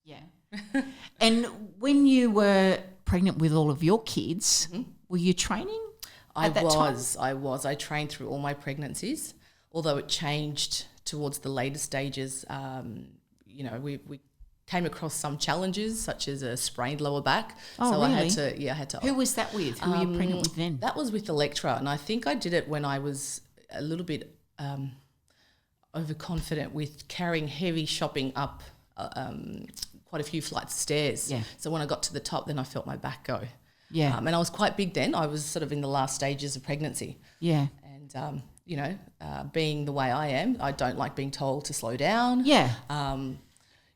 Yeah. And when you were pregnant with all of your kids, were you training at that time? I was. I trained through all my pregnancies, although it changed towards the later stages. We came across some challenges, such as a sprained lower back. Oh, so really? I had to. Who was that with? Who were you pregnant with then? That was with the lecturer, and I think I did it when I was a little bit overconfident with carrying heavy shopping up quite a few flights of stairs. Yeah. So when I got to the top, then I felt my back go. Yeah. And I was quite big then. I was sort of in the last stages of pregnancy. Yeah. And, being the way I am, I don't like being told to slow down. Yeah.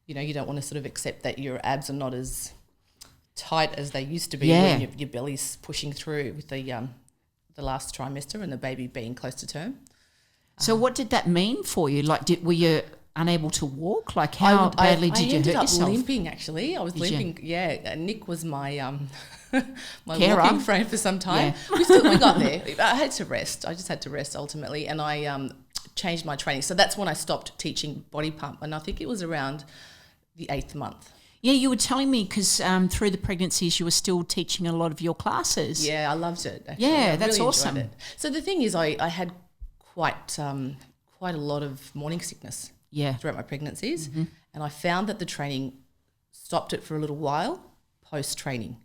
You don't want to sort of accept that your abs are not as tight as they used to be Yeah. when your belly's pushing through with the last trimester and the baby being close to term. So what did that mean for you? Like, were you unable to walk? Like, how badly did you hurt yourself? I ended up limping, actually. I was Did limping. You? Yeah, Nick was my my Carer. walking friend for some time. Yeah. We got there. I had to rest. I just had to rest ultimately, and I changed my training. So that's when I stopped teaching body pump, and I think it was around the 8th month. Yeah, you were telling me because through the pregnancies you were still teaching a lot of your classes. Yeah, I loved it. Actually. Yeah, I that's really awesome. enjoyed it. So the thing is, I had quite a lot of morning sickness. Yeah. Throughout my pregnancies, and I found that the training stopped it for a little while post-training.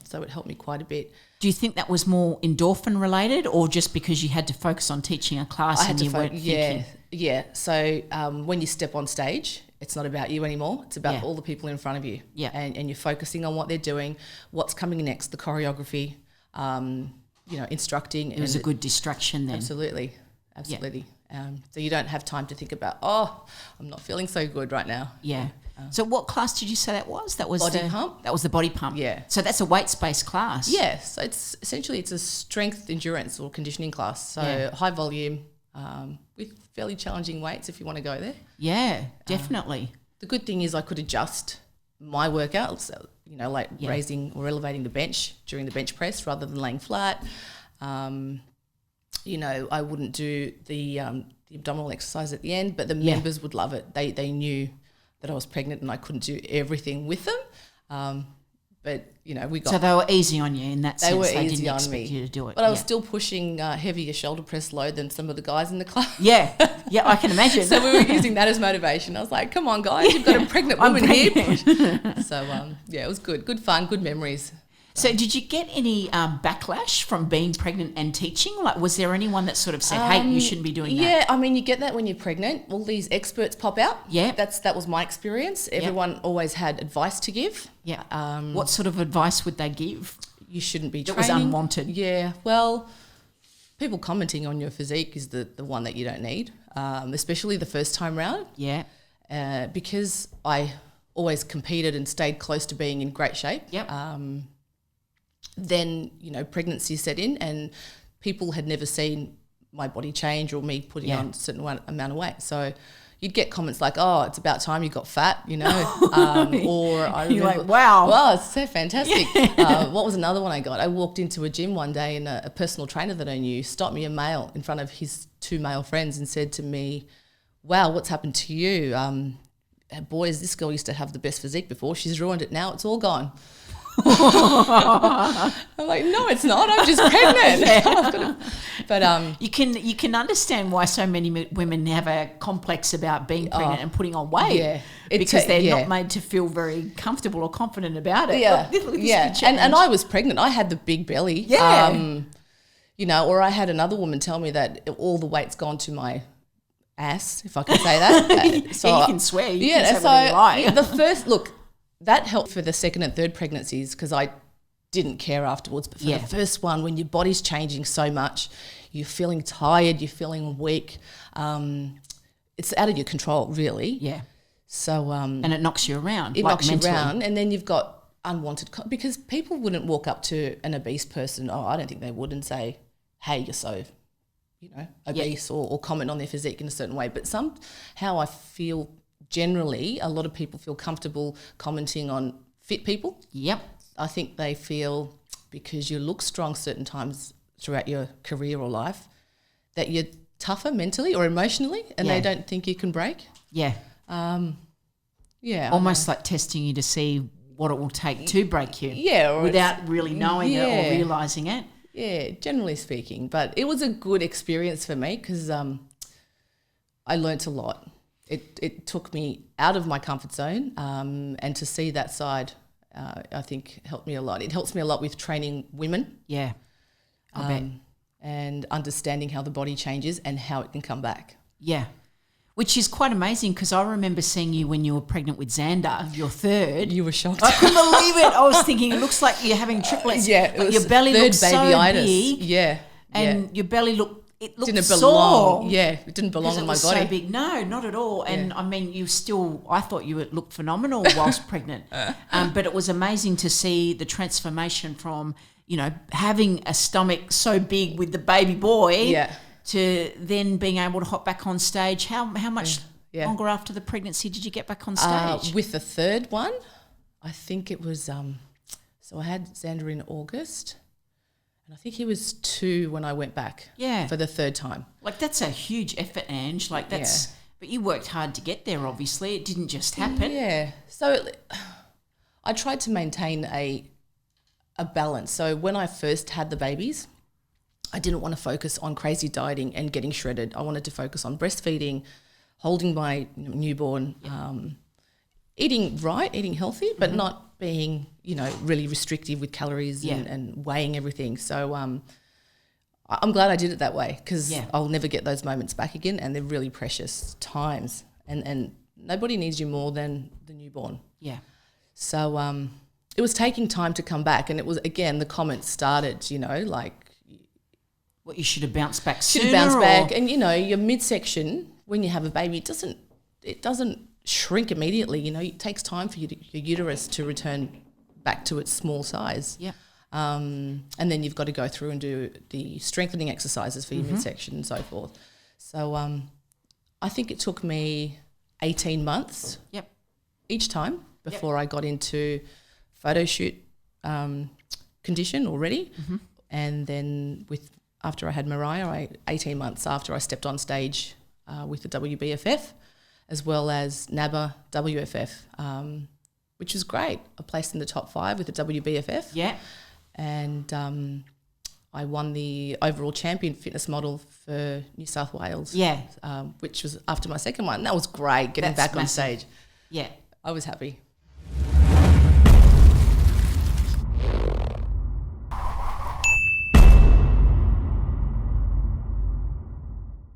So it helped me quite a bit. Do you think that was more endorphin related or just because you had to focus on teaching a class and you weren't thinking? Yeah. So when you step on stage, it's not about you anymore. It's about Yeah. all the people in front of you. Yeah. And you're focusing on what they're doing, what's coming next, the choreography, instructing. It was a good distraction then. Absolutely. So you don't have time to think about, I'm not feeling so good right now. Yeah. So what class did you say that was? That was Body pump. That was the body pump. Yeah. So that's a weights-based class. Yes, so it's essentially a strength, endurance, or conditioning class. So high volume with fairly challenging weights if you want to go there. Yeah, definitely. The good thing is I could adjust my workouts, raising or elevating the bench during the bench press rather than laying flat. I wouldn't do the abdominal exercise at the end, but the members would love it. They knew that I was pregnant and I couldn't do everything with them. We got... So they were easy on you in that sense. They were They easy didn't on expect me. you to do it. But I was still pushing heavier shoulder press load than some of the guys in the class. Yeah, I can imagine. So we were using that as motivation. I was like, come on, guys, you've got a pregnant woman here. So, it was good. Good fun, good memories. So did you get any backlash from being pregnant and teaching? Like, was there anyone that sort of said, hey, you shouldn't be doing that? Yeah, I mean, you get that when you're pregnant. All these experts pop out. Yeah. That was my experience. Everyone always had advice to give. Yeah. What sort of advice would they give? You shouldn't be That training. was unwanted. Yeah, well, people commenting on your physique is the one that you don't need, especially the first time round. Yeah. Because I always competed and stayed close to being in great shape. Yep. Then, pregnancy set in and people had never seen my body change or me putting on a certain amount of weight. So you'd get comments like, oh, it's about time you got fat, Or I remember, You're like, wow. Wow, it's so fantastic. What was another one I got? I walked into a gym one day and a personal trainer that I knew stopped me, a male, in front of his 2 male friends and said to me, wow, what's happened to you? Boys, this girl used to have the best physique before. She's ruined it now. It's all gone. I'm like, no, it's not. I'm just pregnant. But you can understand why so many women have a complex about being pregnant and putting on weight. Yeah, because they're not made to feel very comfortable or confident about it. Yeah, Look, and I was pregnant. I had the big belly. Yeah. Or I had another woman tell me that all the weight's gone to my ass, if I can say that. So you can swear. You can say whatever you like. The first look. That helped for the second and third pregnancies because I didn't care afterwards. But for the first one, when your body's changing so much, you're feeling tired, you're feeling weak. It's out of your control, really. Yeah. So and it knocks you around. It knocks mentally. you around, and then you've got unwanted because people wouldn't walk up to an obese person. Oh, I don't think they would, and say, "Hey, you're so." Obese or comment on their physique in a certain way. But somehow I feel generally a lot of people feel comfortable commenting on fit people. Yep. I think they feel because you look strong certain times throughout your career or life that you're tougher mentally or emotionally and they don't think you can break. Yeah. Yeah. Almost like testing you to see what it will take to break you. Yeah. Without really knowing it or realising it. Yeah, generally speaking. But it was a good experience for me because I learnt a lot. It took me out of my comfort zone, and to see that side, I think helped me a lot. It helps me a lot with training women. Yeah, I bet. And understanding how the body changes and how it can come back. Yeah, which is quite amazing because I remember seeing you when you were pregnant with Xander, your third. You were shocked. I couldn't believe it. I was thinking it looks like you're having triplets. Yeah, it was your belly looks so big. Yeah, and your belly looked didn't sore. belong. Yeah, it didn't belong in my body. So big. No, not at all. And I mean, I thought you looked phenomenal whilst pregnant. But it was amazing to see the transformation from, having a stomach so big with the baby boy to then being able to hop back on stage. How much longer after the pregnancy did you get back on stage? With the third one, I think it was, so I had Xander in August. And I think he was 2 when I went back for the third time. Like, that's a huge effort, Ange. Like, that's but you worked hard to get there, obviously. It didn't just happen. Yeah. So I tried to maintain a balance. So when I first had the babies, I didn't want to focus on crazy dieting and getting shredded. I wanted to focus on breastfeeding, holding my newborn, eating right, eating healthy, but not being, really restrictive with calories and weighing everything. So I'm glad I did it that way because I'll never get those moments back again, and they're really precious times. And nobody needs you more than the newborn. Yeah. So it was taking time to come back, and it was, again, the comments started, like... What, you should have bounced back sooner? Should have bounced back. And, your midsection, when you have a baby, it doesn't shrink immediately. It takes time for your uterus to return back to its small size. Yeah. And then you've got to go through and do the strengthening exercises for your midsection and so forth. So I think it took me 18 months each time before I got into photo shoot condition already. And then after I had Mariah, 18 months after I stepped on stage with the WBFF, as well as NABA WFF, which was great. I placed in the top 5 with the WBFF. Yeah. And I won the overall champion fitness model for New South Wales. Yeah. Which was after my second one. That was great, getting back on stage. Yeah. I was happy.